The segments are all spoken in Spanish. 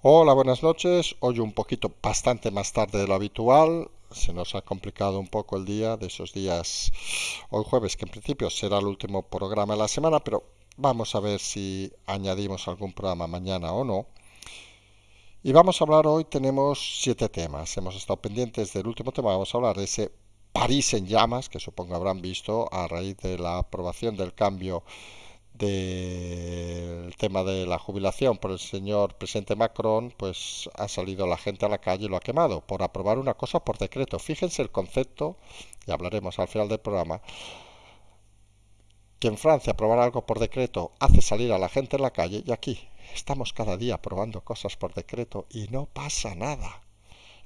Hola, buenas noches. Hoy un poquito bastante más tarde de lo habitual. Se nos ha complicado un poco el día de esos días. Hoy jueves, que en principio será el último programa de la semana, pero vamos a ver si añadimos algún programa mañana o no. Y vamos a hablar hoy, tenemos 7 temas. Hemos estado pendientes del último tema. Vamos a hablar de ese París en llamas, que supongo habrán visto a raíz de la aprobación del cambio del tema de la jubilación por el señor presidente Macron, pues ha salido la gente a la calle y lo ha quemado por aprobar una cosa por decreto. Fíjense el concepto, y hablaremos al final del programa, que en Francia aprobar algo por decreto hace salir a la gente en la calle y aquí estamos cada día aprobando cosas por decreto y no pasa nada.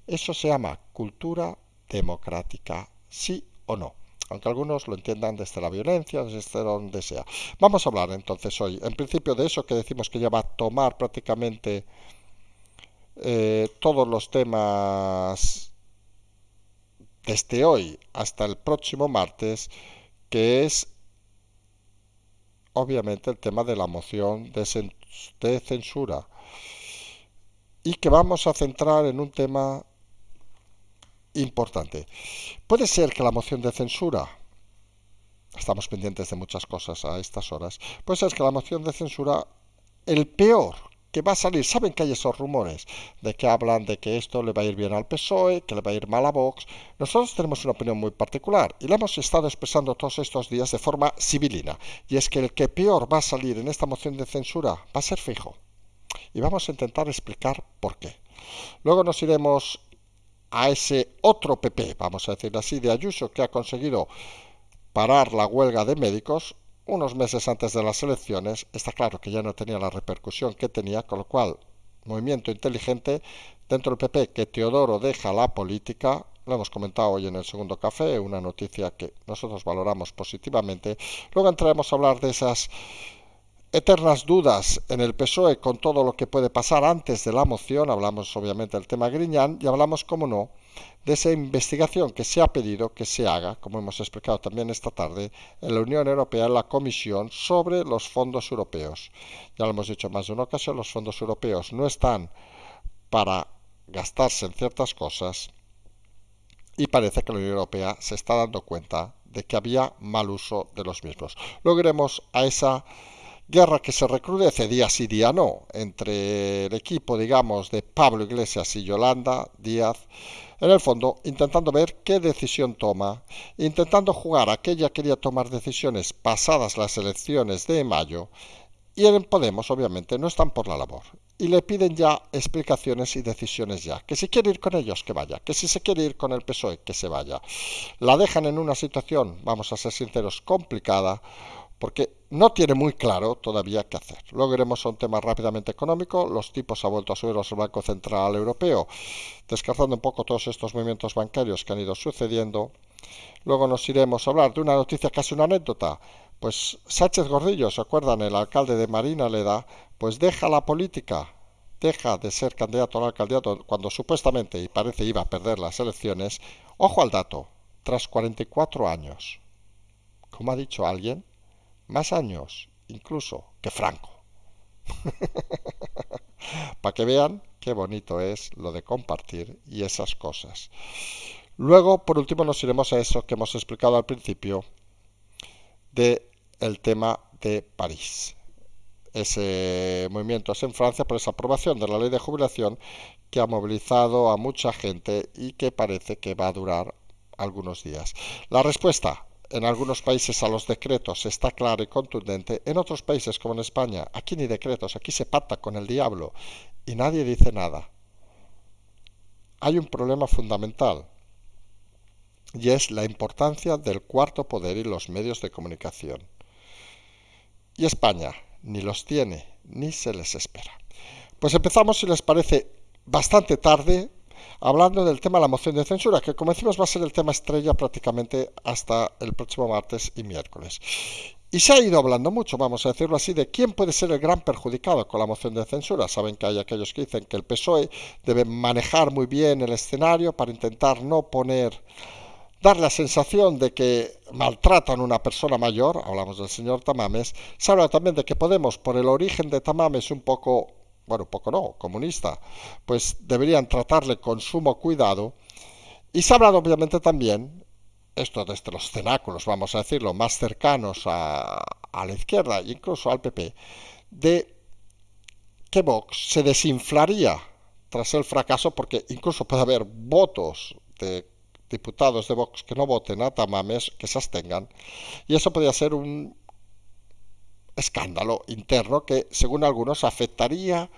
Eso se llama cultura democrática, sí o no. Aunque algunos lo entiendan desde la violencia, desde donde sea. Vamos a hablar entonces hoy, en principio, de eso que decimos que ya va a tomar prácticamente todos los temas desde hoy hasta el próximo martes, que es obviamente el tema de la moción de censura. Y que vamos a centrar en un tema importante. Puede ser que la moción de censura, estamos pendientes de muchas cosas a estas horas, pues es que la moción de censura, el peor que va a salir, saben que hay esos rumores de que hablan de que esto le va a ir bien al PSOE, que le va a ir mal a Vox. Nosotros tenemos una opinión muy particular y la hemos estado expresando todos estos días de forma sibilina, y es que el que peor va a salir en esta moción de censura va a ser Feijóo. Y vamos a intentar explicar por qué. Luego nos iremos a ese otro PP, vamos a decir así, de Ayuso, que ha conseguido parar la huelga de médicos unos meses antes de las elecciones. Está claro que ya no tenía la repercusión que tenía, con lo cual, movimiento inteligente dentro del PP, que Teodoro deja la política. Lo hemos comentado hoy en el segundo café, una noticia que nosotros valoramos positivamente. Luego entraremos a hablar de esas eternas dudas en el PSOE con todo lo que puede pasar antes de la moción. Hablamos obviamente del tema Griñán y hablamos, como no, de esa investigación que se ha pedido que se haga, como hemos explicado también esta tarde, en la Unión Europea, en la Comisión, sobre los fondos europeos. Ya lo hemos dicho en más de una ocasión, los fondos europeos no están para gastarse en ciertas cosas y parece que la Unión Europea se está dando cuenta de que había mal uso de los mismos. Luego iremos a esa guerra que se recrudece día sí día no entre el equipo, digamos, de Pablo Iglesias y Yolanda Díaz, en el fondo intentando ver qué decisión toma, intentando jugar a que ella quería tomar decisiones pasadas las elecciones de mayo, y en Podemos obviamente no están por la labor y le piden ya explicaciones y decisiones ya, que si quiere ir con ellos que vaya, que si se quiere ir con el PSOE que se vaya. La dejan en una situación, vamos a ser sinceros, complicada, porque no tiene muy claro todavía qué hacer. Luego iremos a un tema rápidamente económico. Los tipos ha vuelto a subir el Banco Central Europeo, descartando un poco todos estos movimientos bancarios que han ido sucediendo. Luego nos iremos a hablar de una noticia, casi una anécdota. Pues Sánchez Gordillo, ¿se acuerdan? El alcalde de Marina Leda, pues deja la política, deja de ser candidato al alcaldiato cuando supuestamente y parece iba a perder las elecciones. Ojo al dato, tras 44 años. Como ha dicho alguien, más años incluso que Franco. Para que vean qué bonito es lo de compartir y esas cosas. Luego, por último, nos iremos a eso que hemos explicado al principio del tema de París. Ese movimiento es en Francia por esa aprobación de la ley de jubilación que ha movilizado a mucha gente y que parece que va a durar algunos días. La respuesta en algunos países a los decretos está clara y contundente. En otros países, como en España, aquí ni decretos, aquí se pacta con el diablo y nadie dice nada. Hay un problema fundamental y es la importancia del cuarto poder y los medios de comunicación. Y España ni los tiene ni se les espera. Pues empezamos, si les parece, bastante tarde, hablando del tema de la moción de censura, que como decimos va a ser el tema estrella prácticamente hasta el próximo martes y miércoles. Y se ha ido hablando mucho, vamos a decirlo así, de quién puede ser el gran perjudicado con la moción de censura. Saben que hay aquellos que dicen que el PSOE debe manejar muy bien el escenario para intentar no poner, dar la sensación de que maltratan a una persona mayor. Hablamos del señor Tamames. Se habla también de que Podemos, por el origen de Tamames, un poco bueno, un poco no, comunista, pues deberían tratarle con sumo cuidado. Y se ha hablado obviamente también, esto desde los cenáculos, vamos a decirlo, más cercanos a la izquierda, incluso al PP, de que Vox se desinflaría tras el fracaso, porque incluso puede haber votos de diputados de Vox que no voten a Tamames, que se abstengan, y eso podría ser un escándalo interno que, según algunos, afectaría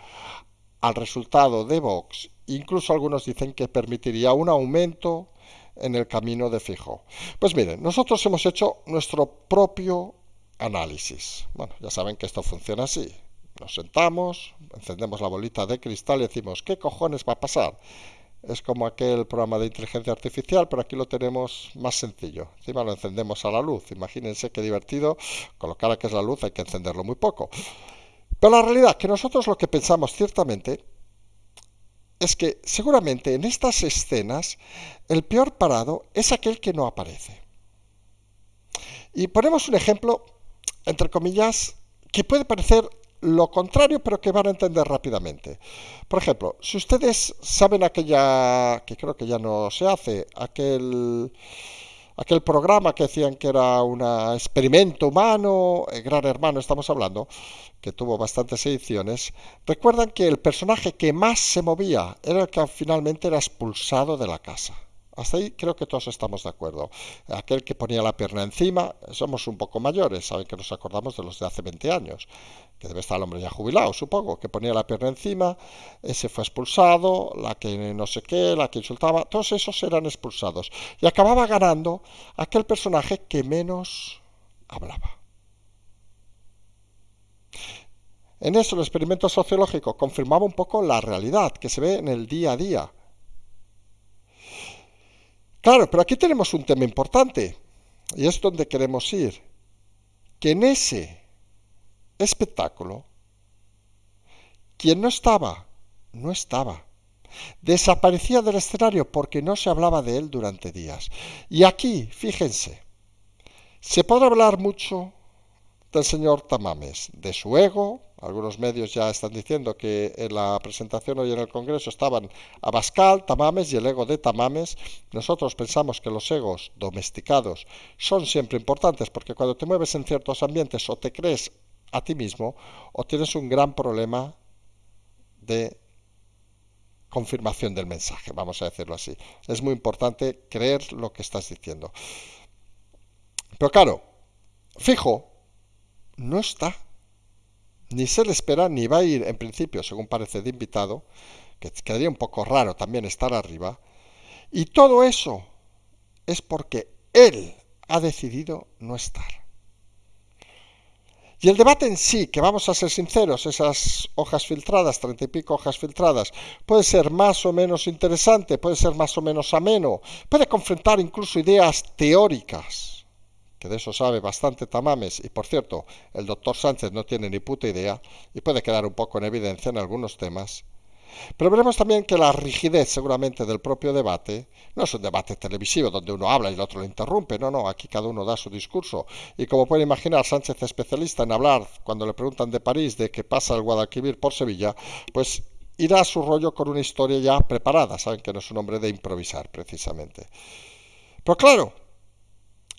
al resultado de Vox. Incluso algunos dicen que permitiría un aumento en el camino de Feijóo. Pues miren, nosotros hemos hecho nuestro propio análisis. Bueno, ya saben que esto funciona así. Nos sentamos, encendemos la bolita de cristal y decimos, ¿qué cojones va a pasar? Es como aquel programa de inteligencia artificial, pero aquí lo tenemos más sencillo. Encima lo encendemos a la luz. Imagínense qué divertido. Con lo cara que es la luz hay que encenderlo muy poco. Pero la realidad es que nosotros lo que pensamos ciertamente es que seguramente en estas escenas el peor parado es aquel que no aparece. Y ponemos un ejemplo, entre comillas, que puede parecer lo contrario, pero que van a entender rápidamente. Por ejemplo, si ustedes saben aquella, que creo que ya no se hace, aquel programa que decían que era un experimento humano, Gran Hermano estamos hablando, que tuvo bastantes ediciones, recuerdan que el personaje que más se movía era el que finalmente era expulsado de la casa. Hasta ahí creo que todos estamos de acuerdo. Aquel que ponía la pierna encima, somos un poco mayores, saben que nos acordamos de los de hace 20 años, que debe estar el hombre ya jubilado, supongo, que ponía la pierna encima, ese fue expulsado, la que no sé qué, la que insultaba, todos esos eran expulsados. Y acababa ganando aquel personaje que menos hablaba. En eso el experimento sociológico confirmaba un poco la realidad que se ve en el día a día. Claro, pero aquí tenemos un tema importante, y es donde queremos ir, que en ese espectáculo, quien no estaba, no estaba. Desaparecía del escenario porque no se hablaba de él durante días. Y aquí, fíjense, se podrá hablar mucho del señor Tamames, de su ego. Algunos medios ya están diciendo que en la presentación hoy en el Congreso estaban Abascal, Tamames y el ego de Tamames. Nosotros pensamos que los egos domesticados son siempre importantes porque cuando te mueves en ciertos ambientes o te crees a ti mismo o tienes un gran problema de confirmación del mensaje, vamos a decirlo así. Es muy importante creer lo que estás diciendo. Pero claro, fijo, no está. Ni se le espera, ni va a ir en principio, según parece, de invitado, que quedaría un poco raro también estar arriba. Y todo eso es porque él ha decidido no estar. Y el debate en sí, que vamos a ser sinceros, esas hojas filtradas, 30 y pico hojas filtradas, puede ser más o menos interesante, puede ser más o menos ameno, puede confrontar incluso ideas teóricas, que de eso sabe bastante Tamames, y por cierto, el doctor Sánchez no tiene ni puta idea, y puede quedar un poco en evidencia en algunos temas. Pero veremos también que la rigidez seguramente del propio debate no es un debate televisivo donde uno habla y el otro lo interrumpe, no, aquí cada uno da su discurso. Y como pueden imaginar, Sánchez es especialista en hablar cuando le preguntan de París, de qué pasa el Guadalquivir por Sevilla, pues irá a su rollo con una historia ya preparada, saben que no es un hombre de improvisar precisamente. Pero claro,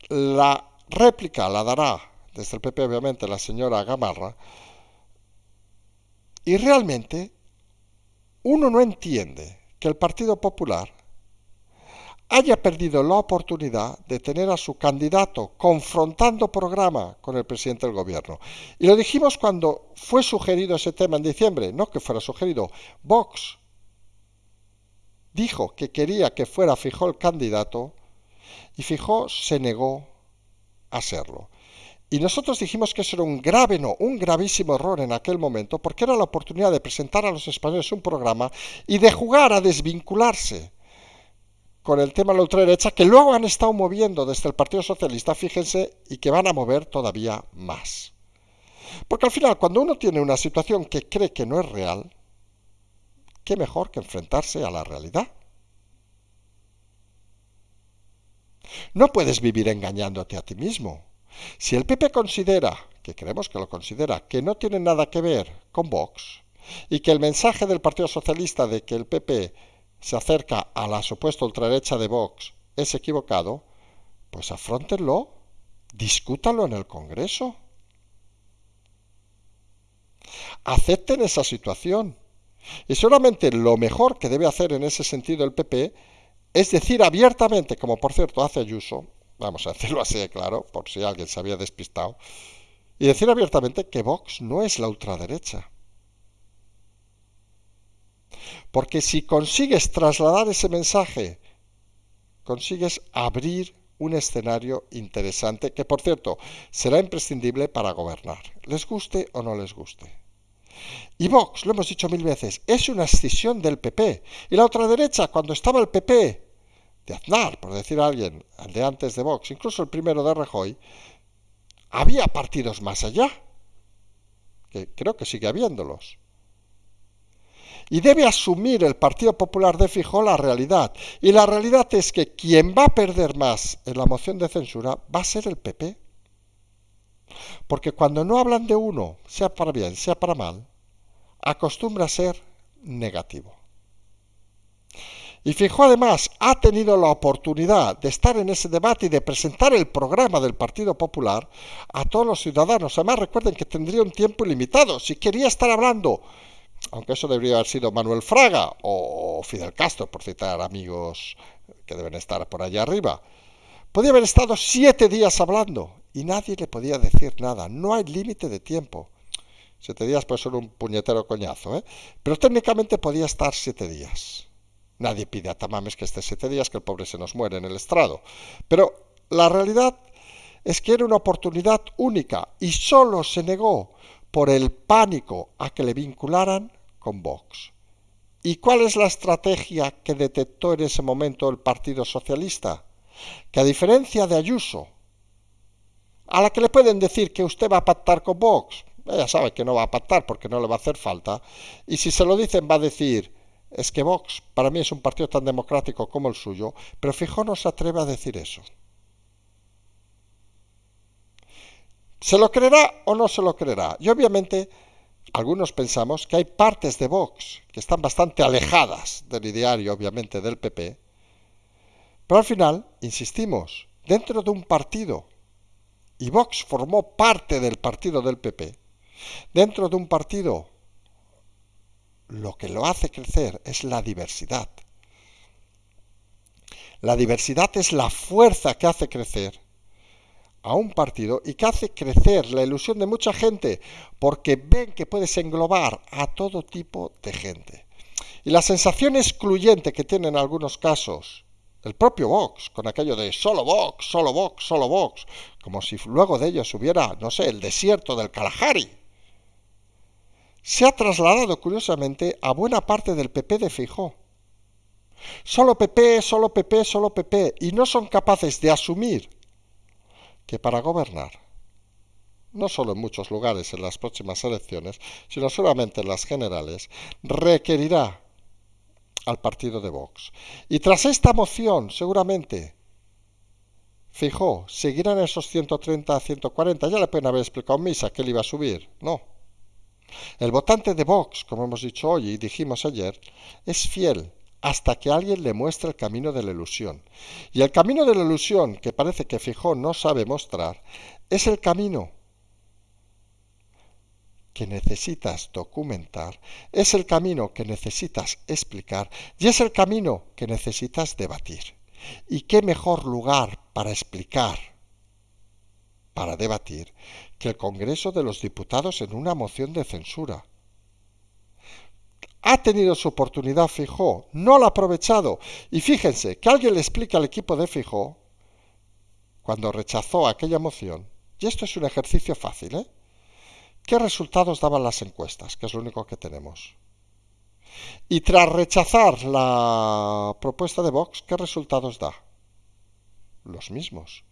la réplica la dará desde el PP obviamente la señora Gamarra y realmente uno no entiende que el Partido Popular haya perdido la oportunidad de tener a su candidato confrontando programa con el presidente del gobierno. Y lo dijimos cuando fue sugerido ese tema en diciembre, no que fuera sugerido. Vox dijo que quería que fuera Feijóo el candidato y Feijóo se negó a serlo. Y nosotros dijimos que eso era un grave, no, un gravísimo error en aquel momento, porque era la oportunidad de presentar a los españoles un programa y de jugar a desvincularse con el tema de la ultraderecha, que luego han estado moviendo desde el Partido Socialista, fíjense, y que van a mover todavía más. Porque al final, cuando uno tiene una situación que cree que no es real, qué mejor que enfrentarse a la realidad. No puedes vivir engañándote a ti mismo. Si el PP considera, que creemos que lo considera, que no tiene nada que ver con Vox, y que el mensaje del Partido Socialista de que el PP se acerca a la supuesta ultraderecha de Vox es equivocado, pues afróntenlo, discútanlo en el Congreso. Acepten esa situación. Y seguramente lo mejor que debe hacer en ese sentido el PP es decir abiertamente, como por cierto hace Ayuso, vamos a decirlo así de claro, por si alguien se había despistado, y decir abiertamente que Vox no es la ultraderecha. Porque si consigues trasladar ese mensaje, consigues abrir un escenario interesante que, por cierto, será imprescindible para gobernar, les guste o no les guste. Y Vox, lo hemos dicho mil veces, es una escisión del PP. Y la ultraderecha, cuando estaba el PP de Aznar, por decir a alguien, el de antes de Vox, incluso el primero de Rajoy, había partidos más allá, que creo que sigue habiéndolos. Y debe asumir el Partido Popular de Feijóo la realidad. Y la realidad es que quien va a perder más en la moción de censura va a ser el PP. Porque cuando no hablan de uno, sea para bien, sea para mal, acostumbra a ser negativo. Y Feijóo además ha tenido la oportunidad de estar en ese debate y de presentar el programa del Partido Popular a todos los ciudadanos. Además recuerden que tendría un tiempo ilimitado. Si quería estar hablando, aunque eso debería haber sido Manuel Fraga o Fidel Castro, por citar amigos que deben estar por allá arriba, podía haber estado 7 días hablando y nadie le podía decir nada. No hay límite de tiempo. 7 días puede ser un puñetero coñazo, ¿eh? Pero técnicamente podía estar 7 días. Nadie pide a Tamames que esté 7 días, que el pobre se nos muere en el estrado. Pero la realidad es que era una oportunidad única y solo se negó por el pánico a que le vincularan con Vox. ¿Y cuál es la estrategia que detectó en ese momento el Partido Socialista? Que a diferencia de Ayuso, a la que le pueden decir que usted va a pactar con Vox, ella sabe que no va a pactar porque no le va a hacer falta, y si se lo dicen va a decir, es que Vox para mí es un partido tan democrático como el suyo, pero Feijóo no se atreve a decir eso. ¿Se lo creerá o no se lo creerá? Y obviamente algunos pensamos que hay partes de Vox que están bastante alejadas del ideario, obviamente, del PP, pero al final, insistimos, dentro de un partido, y Vox formó parte del partido del PP, dentro de un partido, lo que lo hace crecer es la diversidad. La diversidad es la fuerza que hace crecer a un partido y que hace crecer la ilusión de mucha gente porque ven que puedes englobar a todo tipo de gente. Y la sensación excluyente que tiene en algunos casos el propio Vox, con aquello de solo Vox, solo Vox, solo Vox, como si luego de ellos hubiera, no sé, el desierto del Kalahari, se ha trasladado curiosamente a buena parte del PP de Feijóo. Solo PP, solo PP, solo PP, y no son capaces de asumir que para gobernar, no solo en muchos lugares en las próximas elecciones, sino solamente en las generales, requerirá al partido de Vox. Y tras esta moción, seguramente, Feijóo seguirá en esos 130 a 140. Ya le pueden haber explicado en misa que él iba a subir. No. El votante de Vox, como hemos dicho hoy y dijimos ayer, es fiel hasta que alguien le muestre el camino de la ilusión. Y el camino de la ilusión, que parece que Feijóo no sabe mostrar, es el camino que necesitas documentar, es el camino que necesitas explicar y es el camino que necesitas debatir. ¿Y qué mejor lugar para explicar, para debatir, que el Congreso de los Diputados en una moción de censura? Ha tenido su oportunidad Feijóo, no la ha aprovechado. Y fíjense, que alguien le explique al equipo de Feijóo, cuando rechazó aquella moción, y esto es un ejercicio fácil, ¿eh? ¿Qué resultados daban las encuestas? Que es lo único que tenemos. Y tras rechazar la propuesta de Vox, ¿qué resultados da? Los mismos.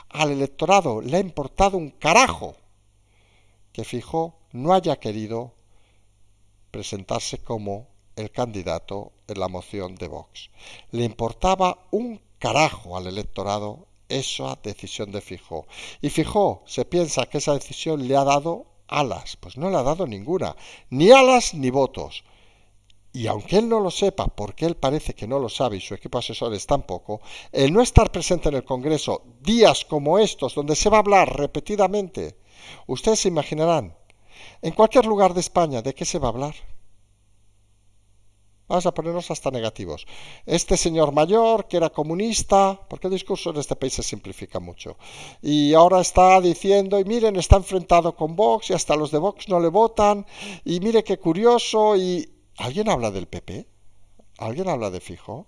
Al electorado le ha importado un carajo que Feijóo no haya querido presentarse como el candidato en la moción de Vox. Le importaba un carajo al electorado esa decisión de Feijóo. Y Feijóo se piensa que esa decisión le ha dado alas. Pues no le ha dado ninguna, ni alas ni votos. Y aunque él no lo sepa, porque él parece que no lo sabe y su equipo de asesores tampoco, el no estar presente en el Congreso días como estos, donde se va a hablar repetidamente, ustedes se imaginarán, en cualquier lugar de España, ¿de qué se va a hablar? Vamos a ponernos hasta negativos. Este señor mayor, que era comunista, porque el discurso en este país se simplifica mucho, y ahora está diciendo, y miren, está enfrentado con Vox, y hasta los de Vox no le votan, y mire qué curioso, y... ¿Alguien habla del PP? ¿Alguien habla de Feijóo?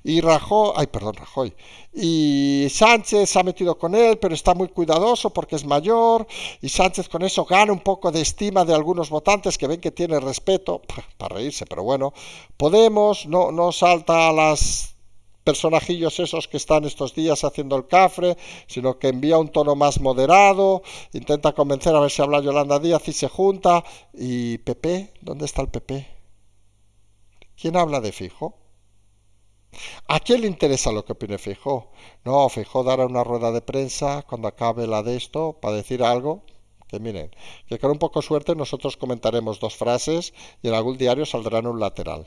Y Rajoy, ay, perdón, Rajoy. Y Sánchez se ha metido con él, pero está muy cuidadoso porque es mayor. Y Sánchez con eso gana un poco de estima de algunos votantes que ven que tiene respeto, para reírse, pero bueno. Podemos no salta a las personajillos esos que están estos días haciendo el cafre, sino que envía un tono más moderado, intenta convencer a ver si habla Yolanda Díaz y se junta. ¿Y PP? ¿Dónde está el PP? ¿Quién habla de Feijóo? ¿A quién le interesa lo que opine Feijóo? No, Feijóo dará una rueda de prensa cuando acabe la de esto para decir algo. Que miren, que con un poco de suerte nosotros comentaremos dos frases y en algún diario saldrá en un lateral.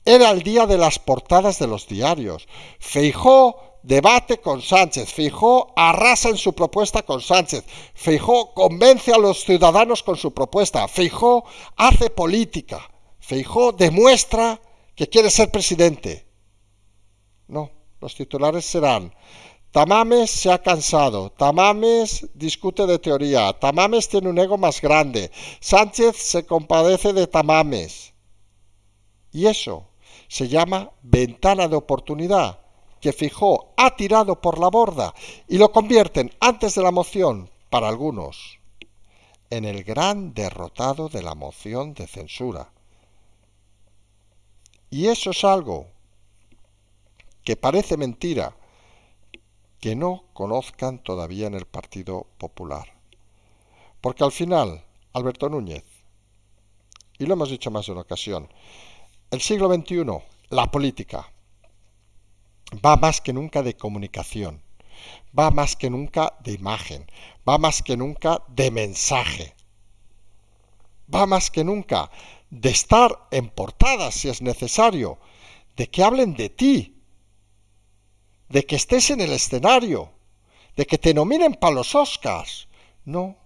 Era el día de las portadas de los diarios. Feijóo debate con Sánchez. Feijóo arrasa en su propuesta con Sánchez. Feijóo convence a los ciudadanos con su propuesta. Feijóo hace política. Feijóo demuestra que quiere ser presidente. No, los titulares serán: Tamames se ha cansado, Tamames discute de teoría, Tamames tiene un ego más grande, Sánchez se compadece de Tamames. Y eso se llama ventana de oportunidad, que Feijóo ha tirado por la borda y lo convierten, antes de la moción, para algunos, en el gran derrotado de la moción de censura. Y eso es algo que parece mentira que no conozcan todavía en el Partido Popular. Porque al final, Alberto Núñez, y lo hemos dicho más de una ocasión, el siglo XXI, la política, va más que nunca de comunicación, va más que nunca de imagen, va más que nunca de mensaje, va más que nunca de estar en portada si es necesario, de que hablen de ti, de que estés en el escenario, de que te nominen para los Oscars. No,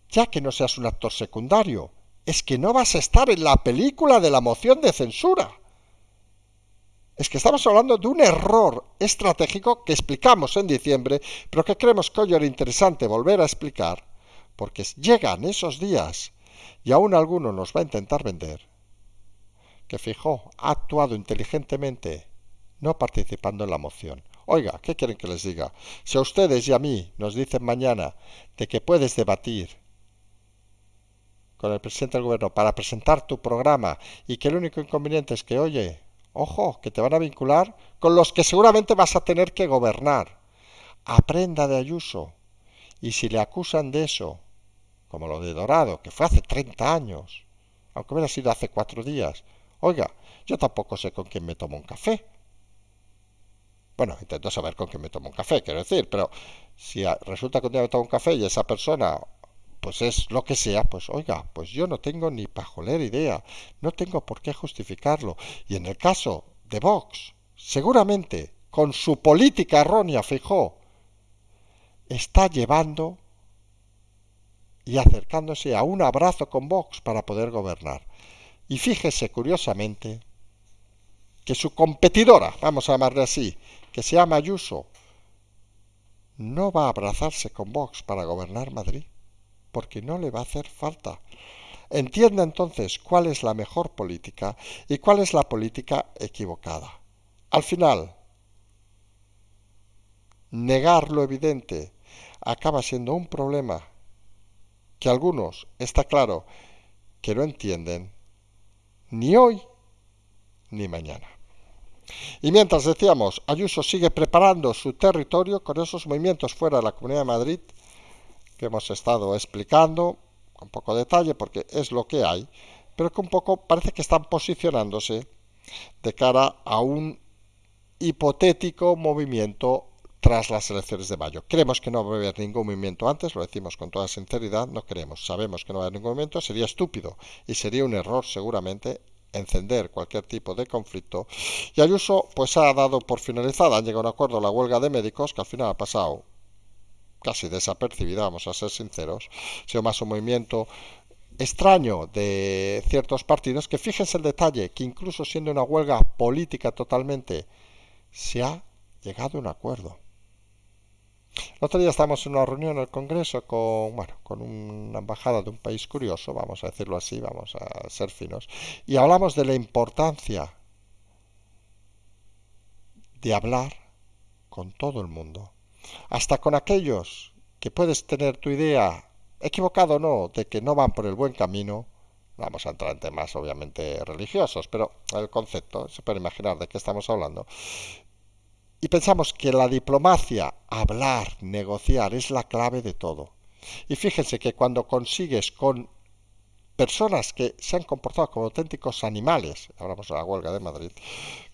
ya que no seas un actor secundario, es que no vas a estar en la película de la moción de censura. Es que estamos hablando de un error estratégico que explicamos en diciembre, pero que creemos que hoy era interesante volver a explicar, porque llegan esos días y aún alguno nos va a intentar vender que Feijóo ha actuado inteligentemente no participando en la moción. Oiga, ¿qué quieren que les diga? Si a ustedes y a mí nos dicen mañana de que puedes debatir con el presidente del gobierno para presentar tu programa y que el único inconveniente es que, oye, ojo, que te van a vincular con los que seguramente vas a tener que gobernar. Aprenda de Ayuso. Y si le acusan de eso, como lo de Dorado, que fue hace 30 años, aunque hubiera sido hace 4 días, oiga, yo tampoco sé con quién me tomo un café. Bueno, intento saber con quién me tomo un café, quiero decir, pero si resulta que un día me tomo un café y esa persona pues es lo que sea, pues oiga, pues yo no tengo ni pajolera idea, no tengo por qué justificarlo. Y en el caso de Vox, seguramente con su política errónea, Feijóo, está llevando y acercándose a un abrazo con Vox para poder gobernar. Y fíjese curiosamente que su competidora, vamos a llamarle así, que se llama Ayuso, no va a abrazarse con Vox para gobernar Madrid, porque no le va a hacer falta. Entienda entonces cuál es la mejor política y cuál es la política equivocada. Al final, negar lo evidente acaba siendo un problema que algunos, está claro, que no entienden ni hoy ni mañana. Y mientras decíamos, Ayuso sigue preparando su territorio con esos movimientos fuera de la Comunidad de Madrid que hemos estado explicando con poco detalle porque es lo que hay, pero que un poco parece que están posicionándose de cara a un hipotético movimiento tras las elecciones de mayo. Creemos que no va a haber ningún movimiento antes, lo decimos con toda sinceridad, no creemos, sabemos que no va a haber ningún movimiento, sería estúpido y sería un error seguramente encender cualquier tipo de conflicto. Y Ayuso pues ha dado por finalizada, han llegado a un acuerdo la huelga de médicos, que al final ha pasado casi desapercibida, vamos a ser sinceros, ha sido más un movimiento extraño de ciertos partidos, que fíjense el detalle, que incluso siendo una huelga política totalmente, se ha llegado a un acuerdo. El otro día estábamos en una reunión en el Congreso con una embajada de un país curioso, vamos a decirlo así, vamos a ser finos, y hablamos de la importancia de hablar con todo el mundo, hasta con aquellos que puedes tener tu idea, equivocado o no, de que no van por el buen camino. Vamos a entrar en temas obviamente religiosos, pero el concepto, se puede imaginar de qué estamos hablando. Y pensamos que la diplomacia, hablar, negociar, es la clave de todo. Y fíjense que cuando consigues con personas que se han comportado como auténticos animales, hablamos de la huelga de Madrid,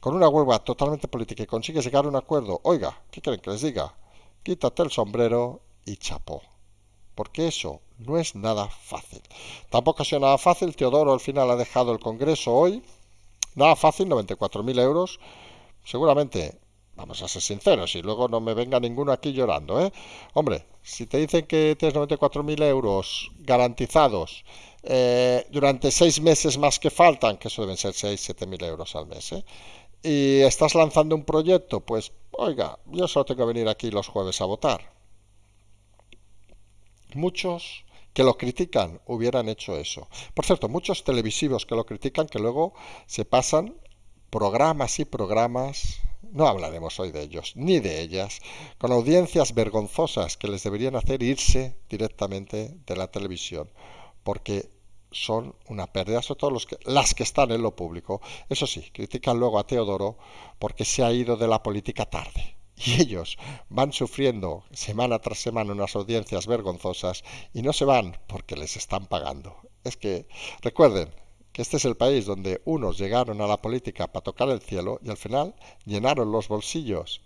con una huelga totalmente política y consigues llegar a un acuerdo, oiga, ¿qué quieren que les diga? Quítate el sombrero y chapó. Porque eso no es nada fácil. Tampoco ha sido nada fácil, Teodoro al final ha dejado el Congreso hoy, nada fácil, 94.000 euros, seguramente. Vamos a ser sinceros y luego no me venga ninguno aquí llorando, ¿eh? Hombre, si te dicen que tienes 94.000 euros garantizados durante 6 meses más que faltan, que eso deben ser 6, 7.000 euros al mes, ¿eh? Y estás lanzando un proyecto, pues, oiga, yo solo tengo que venir aquí los jueves a votar. Muchos que lo critican hubieran hecho eso. Por cierto, muchos televisivos que lo critican que luego se pasan programas y programas, no hablaremos hoy de ellos ni de ellas, con audiencias vergonzosas que les deberían hacer irse directamente de la televisión, porque son una pérdida, sobre todo las que están en lo público. Eso sí, critican luego a Teodoro porque se ha ido de la política tarde. Y ellos van sufriendo semana tras semana unas audiencias vergonzosas y no se van porque les están pagando. Es que, recuerden, que este es el país donde unos llegaron a la política para tocar el cielo y al final llenaron los bolsillos.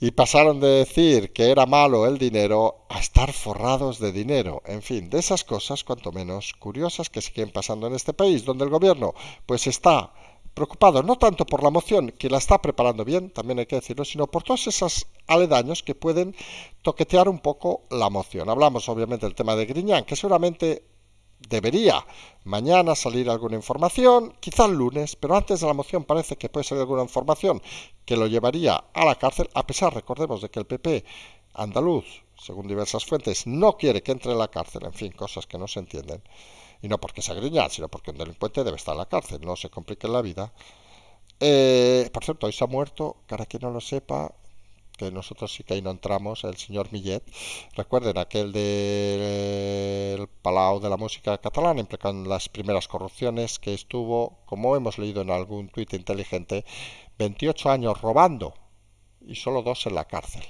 Y pasaron de decir que era malo el dinero a estar forrados de dinero. En fin, de esas cosas, cuanto menos curiosas, que siguen pasando en este país, donde el gobierno pues está preocupado no tanto por la moción, que la está preparando bien, también hay que decirlo, sino por todos esos aledaños que pueden toquetear un poco la moción. Hablamos obviamente del tema de Griñán, que seguramente debería mañana salir alguna información, quizá el lunes, pero antes de la moción parece que puede salir alguna información que lo llevaría a la cárcel, a pesar, recordemos, de que el PP andaluz, según diversas fuentes, no quiere que entre en la cárcel, en fin, cosas que no se entienden. Y no porque sea Griñán, sino porque un delincuente debe estar en la cárcel, no se complique la vida. Por cierto, hoy se ha muerto, para quien no lo sepa, que nosotros sí que ahí no entramos, el señor Millet. Recuerden aquel del Palau de la Música Catalana, implicando las primeras corrupciones que estuvo, como hemos leído en algún tuit inteligente, 28 años robando y solo 2 en la cárcel.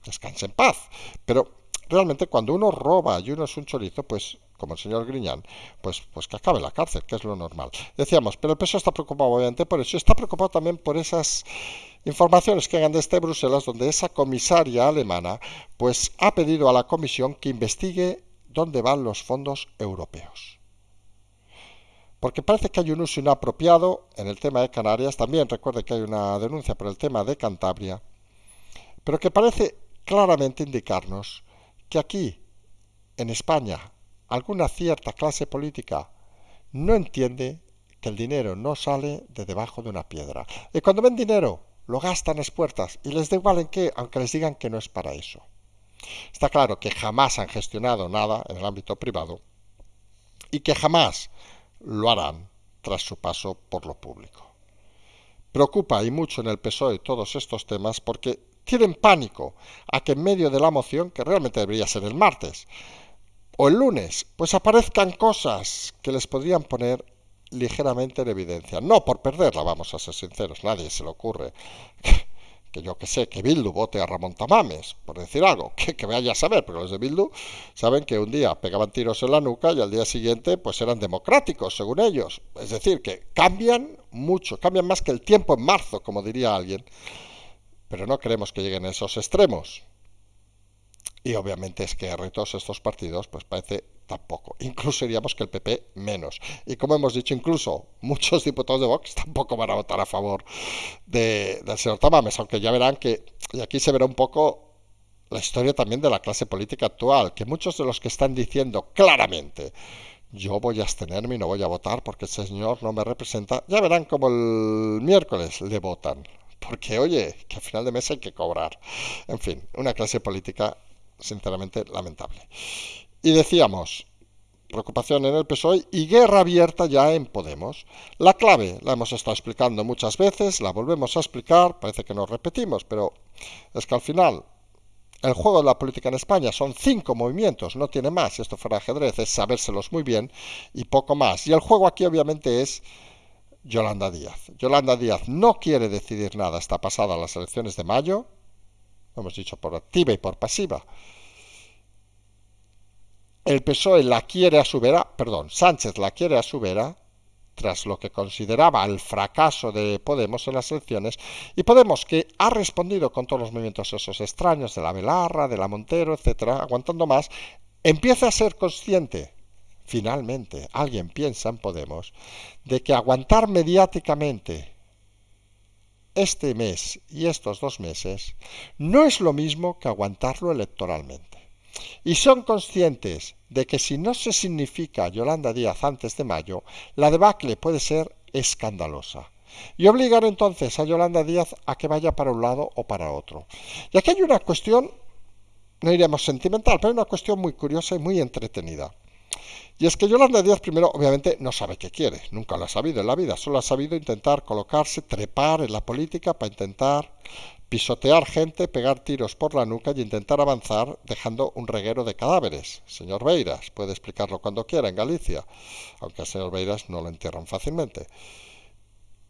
Descanse en paz. Pero realmente cuando uno roba y uno es un chorizo, pues como el señor Griñán, pues que acabe en la cárcel, que es lo normal. Decíamos, pero el PSOE está preocupado obviamente por eso, y está preocupado también por esas informaciones que llegan desde Bruselas, donde esa comisaria alemana pues ha pedido a la Comisión que investigue dónde van los fondos europeos. Porque parece que hay un uso inapropiado en el tema de Canarias, también recuerde que hay una denuncia por el tema de Cantabria, pero que parece claramente indicarnos que aquí, en España, alguna cierta clase política no entiende que el dinero no sale de debajo de una piedra. Y cuando ven dinero, lo gastan a expuertas y les da igual en qué, aunque les digan que no es para eso. Está claro que jamás han gestionado nada en el ámbito privado y que jamás lo harán tras su paso por lo público. Preocupa y mucho en el PSOE todos estos temas porque tienen pánico a que en medio de la moción, que realmente debería ser el martes o el lunes, pues aparezcan cosas que les podrían poner ligeramente en evidencia. No por perderla, vamos a ser sinceros, nadie se le ocurre que yo que sé, que Bildu vote a Ramón Tamames, por decir algo, que vaya a saber, porque los de Bildu saben que un día pegaban tiros en la nuca y al día siguiente pues eran democráticos, según ellos. Es decir, que cambian mucho, cambian más que el tiempo en marzo, como diría alguien. pero no queremos que lleguen a esos extremos. Y obviamente es que todos estos partidos, pues parece tampoco. Incluso diríamos que el PP menos. Y como hemos dicho, incluso muchos diputados de Vox tampoco van a votar a favor del señor Tamames, aunque ya verán que, y aquí se verá un poco la historia también de la clase política actual, que muchos de los que están diciendo claramente yo voy a abstenerme y no voy a votar porque ese señor no me representa, ya verán como el miércoles le votan. Porque, oye, que al final de mes hay que cobrar. En fin, una clase política sinceramente lamentable. Y decíamos, preocupación en el PSOE y guerra abierta ya en Podemos. La clave la hemos estado explicando muchas veces, la volvemos a explicar, parece que nos repetimos, pero es que al final el juego de la política en España son 5 movimientos, no tiene más. Si esto fuera ajedrez, es sabérselos muy bien y poco más. Y el juego aquí obviamente es Yolanda Díaz. Yolanda Díaz no quiere decidir nada hasta pasadas las elecciones de mayo, lo hemos dicho por activa y por pasiva. El PSOE la quiere a su vera, perdón, Sánchez la quiere a su vera, tras lo que consideraba el fracaso de Podemos en las elecciones, y Podemos, que ha respondido con todos los movimientos esos extraños de la Belarra, de la Montero, etcétera, aguantando más, empieza a ser consciente, finalmente, alguien piensa en Podemos, de que aguantar mediáticamente este mes y estos 2 meses no es lo mismo que aguantarlo electoralmente. Y son conscientes de que si no se significa Yolanda Díaz antes de mayo, la debacle puede ser escandalosa. Y obligar entonces a Yolanda Díaz a que vaya para un lado o para otro. Y aquí hay una cuestión, no diremos sentimental, pero hay una cuestión muy curiosa y muy entretenida. Y es que Yolanda Díaz primero obviamente no sabe qué quiere, nunca lo ha sabido en la vida, solo ha sabido intentar colocarse, trepar en la política para intentar pisotear gente, pegar tiros por la nuca y intentar avanzar dejando un reguero de cadáveres. Señor Beiras puede explicarlo cuando quiera en Galicia, aunque al señor Beiras no lo entierran fácilmente.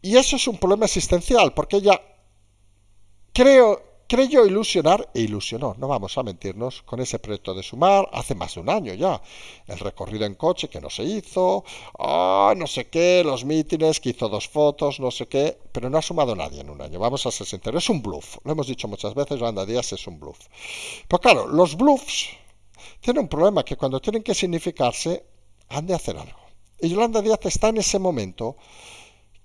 Y eso es un problema existencial, porque ella creyó ilusionar e ilusionó, no vamos a mentirnos, con ese proyecto de Sumar hace más de un año ya. El recorrido en coche que no se hizo, no sé qué, los mítines, que hizo 2 fotos, no sé qué, pero no ha sumado nadie en un año, vamos a ser sinceros, es un bluff, lo hemos dicho muchas veces, Yolanda Díaz es un bluff. Pero claro, los bluffs tienen un problema, que cuando tienen que significarse, han de hacer algo. Y Yolanda Díaz está en ese momento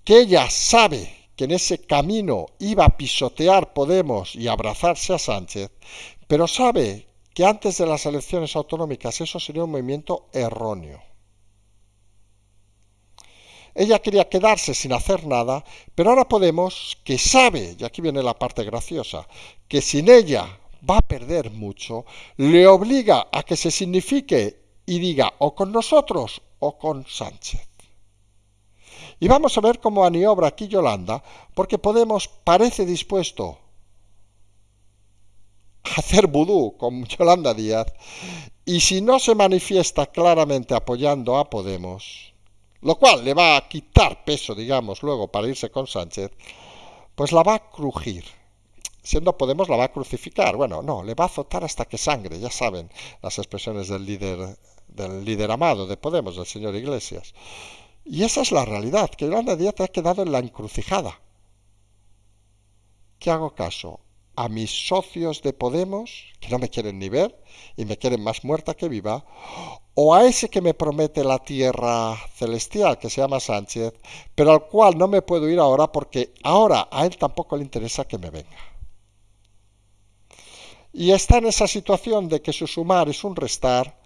que ella sabe que en ese camino iba a pisotear Podemos y abrazarse a Sánchez, pero sabe que antes de las elecciones autonómicas eso sería un movimiento erróneo. Ella quería quedarse sin hacer nada, pero ahora Podemos, que sabe, y aquí viene la parte graciosa, que sin ella va a perder mucho, le obliga a que se signifique y diga o con nosotros o con Sánchez. Y vamos a ver cómo maniobra aquí Yolanda, porque Podemos parece dispuesto a hacer vudú con Yolanda Díaz, y si no se manifiesta claramente apoyando a Podemos, lo cual le va a quitar peso, digamos, luego para irse con Sánchez, pues la va a crujir. Siendo Podemos la va a crucificar. Bueno, no, le va a azotar hasta que sangre, ya saben las expresiones del líder amado de Podemos, del señor Iglesias. Y esa es la realidad, que Yolanda Díaz ha quedado en la encrucijada. ¿Qué hago caso? ¿A mis socios de Podemos, que no me quieren ni ver y me quieren más muerta que viva? ¿O a ese que me promete la tierra celestial, que se llama Sánchez, pero al cual no me puedo ir ahora porque ahora a él tampoco le interesa que me venga? Y está en esa situación de que su sumar es un restar.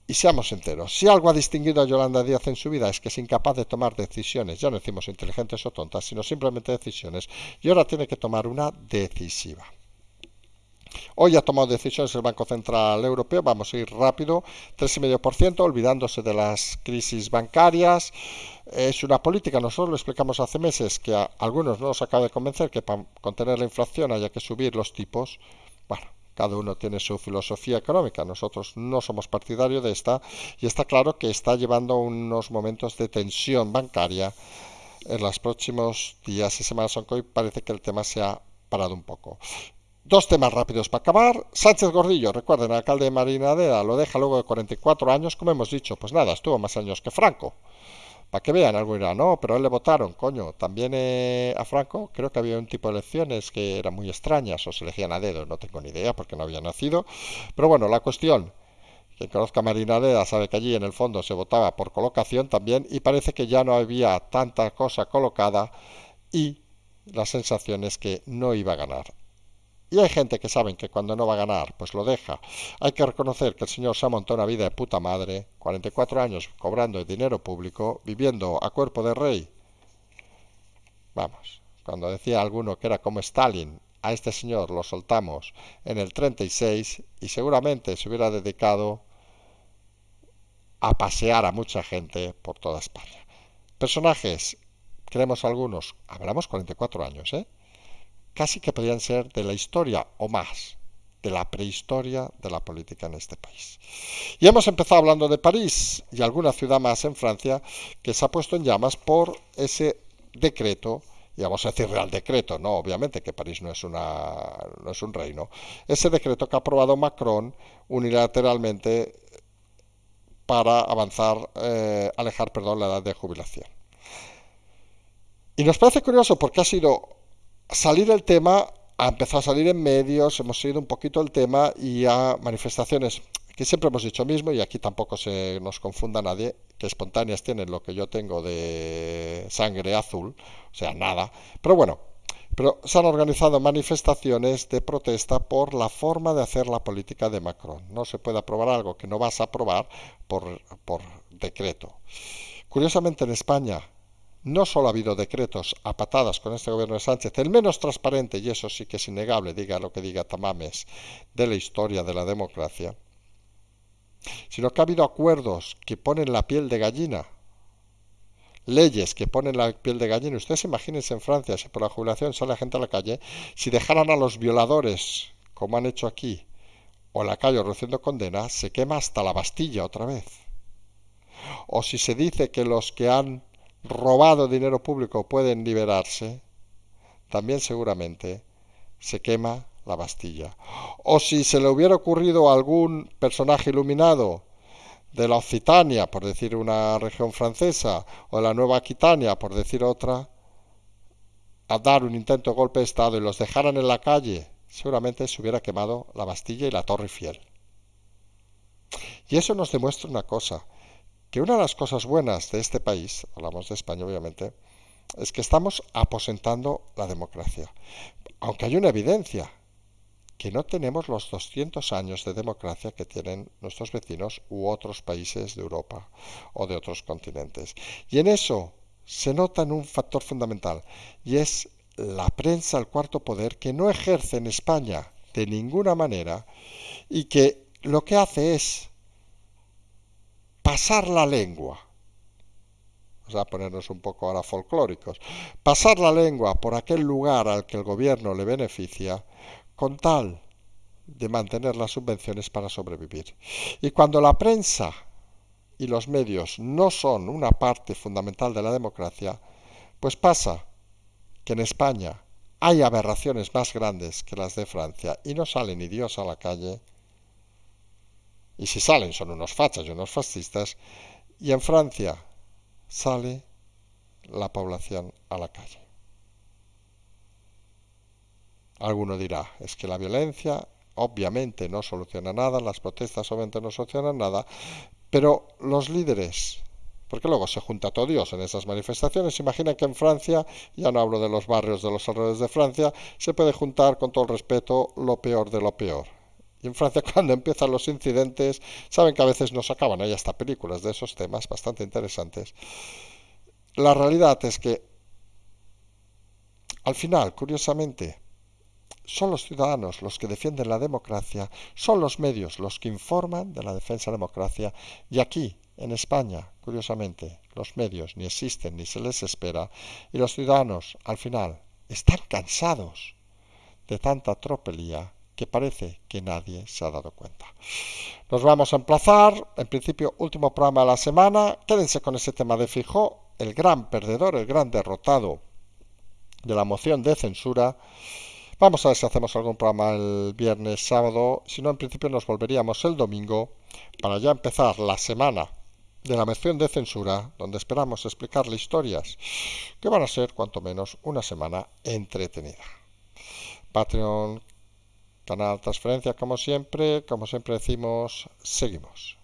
Y seamos enteros, si algo ha distinguido a Yolanda Díaz en su vida es que es incapaz de tomar decisiones, ya no decimos inteligentes o tontas, sino simplemente decisiones, y ahora tiene que tomar una decisiva. Hoy ha tomado decisiones el Banco Central Europeo, vamos a ir rápido, 3,5%, olvidándose de las crisis bancarias. Es una política, nosotros lo explicamos hace meses, que a algunos no nos acaba de convencer que para contener la inflación haya que subir los tipos. Bueno, cada uno tiene su filosofía económica, nosotros no somos partidarios de esta, y está claro que está llevando unos momentos de tensión bancaria en los próximos días y semanas, aunque hoy parece que el tema se ha parado un poco. 2 temas rápidos para acabar. Sánchez Gordillo, recuerden, alcalde de Marinadeda, lo deja luego de 44 años, como hemos dicho, pues nada, estuvo más años que Franco. Para que vean, algo dirá, no, pero a él le votaron, coño. También a Franco creo que había un tipo de elecciones que eran muy extrañas o se elegían a dedo, no tengo ni idea porque no había nacido. Pero bueno, la cuestión, quien conozca a Marinaleda sabe que allí en el fondo se votaba por colocación también y parece que ya no había tanta cosa colocada y la sensación es que no iba a ganar. Y hay gente que saben que cuando no va a ganar, pues lo deja. Hay que reconocer que el señor se ha montado una vida de puta madre, 44 años cobrando dinero público, viviendo a cuerpo de rey. Vamos, cuando decía alguno que era como Stalin, a este señor lo soltamos en el 36 y seguramente se hubiera dedicado a pasear a mucha gente por toda España. Personajes, queremos algunos, hablamos 44 años, casi que podrían ser de la historia o más, de la prehistoria de la política en este país. Y hemos empezado hablando de París y alguna ciudad más en Francia que se ha puesto en llamas por ese decreto, y vamos a decir Real Decreto, no, obviamente que París no es un reino, ese decreto que ha aprobado Macron unilateralmente para alejar, perdón, la edad de jubilación. Y nos parece curioso porque ha sido salir el tema, ha empezado a salir en medios, hemos seguido un poquito el tema y a manifestaciones que siempre hemos dicho mismo y aquí tampoco se nos confunda nadie, que espontáneas tienen lo que yo tengo de sangre azul, o sea, nada. Pero bueno, pero se han organizado manifestaciones de protesta por la forma de hacer la política de Macron. No se puede aprobar algo que no vas a aprobar por decreto. Curiosamente en España no solo ha habido decretos a patadas con este gobierno de Sánchez, el menos transparente, y eso sí que es innegable, diga lo que diga Tamames, de la historia de la democracia, sino que ha habido acuerdos que ponen la piel de gallina, leyes que ponen la piel de gallina. Ustedes imagínense en Francia, si por la jubilación sale la gente a la calle, si dejaran a los violadores, como han hecho aquí, o en la calle recibiendo condena, se quema hasta la Bastilla otra vez. O si se dice que los que han robado dinero público pueden liberarse, también seguramente se quema la Bastilla. O si se le hubiera ocurrido a algún personaje iluminado de la Occitania, por decir una región francesa, o de la Nueva Aquitania, por decir otra, a dar un intento de golpe de Estado y los dejaran en la calle, seguramente se hubiera quemado la Bastilla y la Torre Eiffel. Y eso nos demuestra una cosa, que una de las cosas buenas de este país, hablamos de España obviamente, es que estamos aposentando la democracia. Aunque hay una evidencia, que no tenemos los 200 años de democracia que tienen nuestros vecinos u otros países de Europa o de otros continentes. Y en eso se nota en un factor fundamental, y es la prensa, el cuarto poder, que no ejerce en España de ninguna manera y que lo que hace es pasar la lengua. Vamos a ponernos un poco ahora folclóricos. Pasar la lengua por aquel lugar al que el gobierno le beneficia con tal de mantener las subvenciones para sobrevivir. Y cuando la prensa y los medios no son una parte fundamental de la democracia, pues pasa que en España hay aberraciones más grandes que las de Francia y no sale ni Dios a la calle, y si salen son unos fachas y unos fascistas, y en Francia sale la población a la calle. Alguno dirá, es que la violencia obviamente no soluciona nada, las protestas obviamente no solucionan nada, pero los líderes, porque luego se junta todo Dios en esas manifestaciones, imagina que en Francia, ya no hablo de los barrios de los alrededores de Francia, se puede juntar con todo el respeto lo peor de lo peor. Y en Francia cuando empiezan los incidentes, saben que a veces nos acaban, hay hasta películas de esos temas bastante interesantes. La realidad es que al final, curiosamente, son los ciudadanos los que defienden la democracia, son los medios los que informan de la defensa de la democracia, y aquí, en España, curiosamente, los medios ni existen ni se les espera, y los ciudadanos, al final, están cansados de tanta tropelía que parece que nadie se ha dado cuenta. Nos vamos a emplazar, en principio, último programa de la semana, quédense con ese tema de Feijóo, el gran perdedor, el gran derrotado de la moción de censura. Vamos a ver si hacemos algún programa el viernes, sábado. Si no, en principio nos volveríamos el domingo para ya empezar la semana de la moción de censura, donde esperamos explicarle historias que van a ser, cuanto menos, una semana entretenida. Patreon, canal transferencia, como siempre decimos, seguimos.